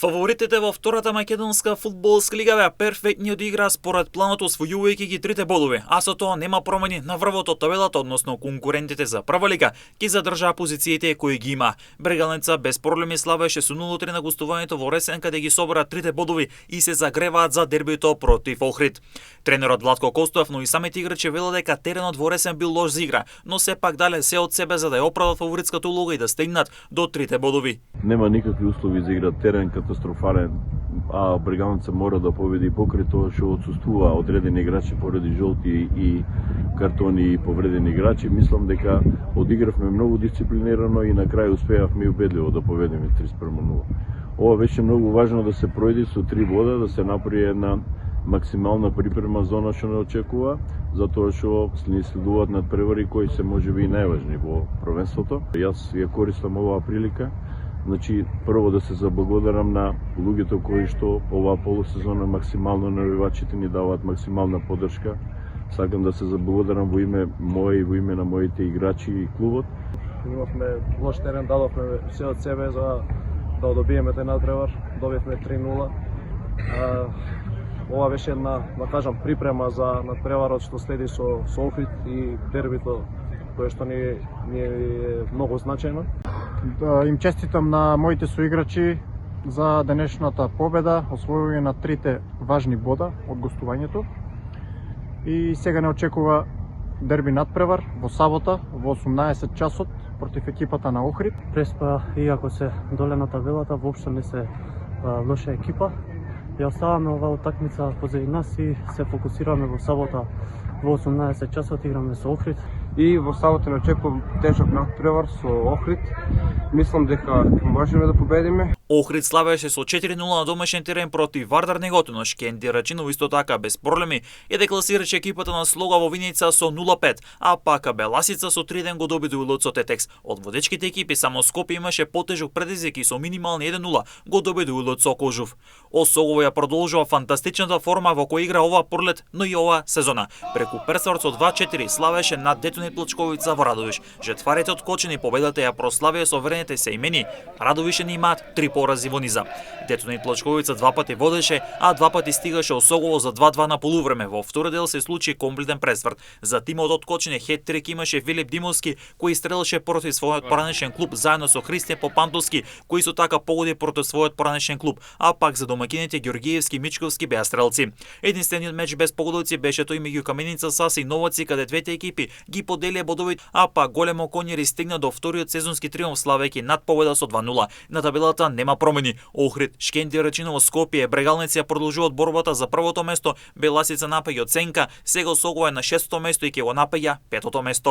Фаворитите во втората македонска фудбалска лига беа перфектни од игра според планот, освојувајќи ги 3 бодови, а со тоа нема промени на врвот од табелата, односно конкурентите за прва лига ќе задржаа позициите кои ги има. Брегалница без проблеми славеше со 0-3 на гостувањето во Ресен, каде ги собра 3 бодови и се загреваат за дербито против Охрид. Тренерот Владко Костов, но и самите играчи велат дека теренот во Ресен бил лош за игра, но сепак дале се од себе за да ја оправдат фаворитската улога и да стигнат до 3 бодови. Нема никакви услови за игра, терен катастрофален, а Брегалница мора да победи покрај тоа што отсуствува одредени играчи поради жолти и картони и повредени играчи. Мислам дека одигравме многу дисциплинирано и на крај успеавме убедливо да победиме 3:0. Ова беше многу важно да се пројде со 3 бода, да се направи една максимална припрема за она што не очекува, затоа што ни следуваат надпревари кои се можеби и најважни во првенството. Јас ја користам оваа прилика. Значи, прво да се заблагодарам на луѓето кои што оваа полусезона максимално навивачите ни даваат максимална поддршка. Сакам да се заблагодарам во име мое и во име на моите играчи и клубот. Имавме лош терен, дадовме се од себе за да добиеме тој надпревар, добивме 3:0. Ова беше една, да кажам, припрема за надпреварот што следи со Охрид и дербито кое што ни е многу значајно. Да им честитам на моите соиграчи за денешната победа, освојување на 3 важни бода од гостувањето. И сега не очекува дерби надпревар во сабота во 18 часот против екипата на Охрид. Преспа, иако се доле на табелата, воопшто не се лоша екипа. Ја оставаме оваа утакмица позади нас и се фокусираме во сабота во 18 часот, играме со Охрид. И во сабота не очекувам тежок надпревар со Охрид. Мислам дека можеме да победиме. Охрид славеше со 4:0 на домашен терен против Вардар Неготино. Шкенди Рачинов исто така без проблеми ја декласираше екипата на Слога во Виница со 0:5, а пака Беласица со 3:1 го доби дуелот со Тетекс. Од водечките екипи само Скопје имаше потежок предизвик и со минимални 1:0 го доби дуелот со Кожув. Осогово ја продолжува фантастичната форма во која игра ова пролет, но и ова сезона. Преку Персвард со 2:4 славеше над Детонит Плачковица во Радовиш. Жетварите од Кочани победата ја прославија со верените се имени. Радовишани имаат 3 порази во низа. Детонит Плачковица 2 пати водеше, а 2 пати стигаше Осогово за 2:2 на полувреме. Во втори дел се случи комплетен пресврт. За тимот од Кочани хет-трик имаше Филип Димовски, кој стрелеше против својот поранешен клуб заедно со Христијан Попантовски, кој со така погоди против својот поранешен клуб, а пак за домакините Ѓоргиевски и Мичковски беа стрелци. Единствениот меч без погодоци беше тој меѓу Каменица Саси и Новаци, каде двете екипи ги поделија бодовите, а пак Големо Конјери стигна до вториот сезонски триумф славејќи надпобеда со 2:0. На табелата нема промени. Охрид, Шкенди Рачиново, Скопје, Брегалница ја продолжуваат борбата за првото место, Беласица напаѓа од Сенка, сега Осогово е на 6-то место и ќе го напаѓа 5-то место.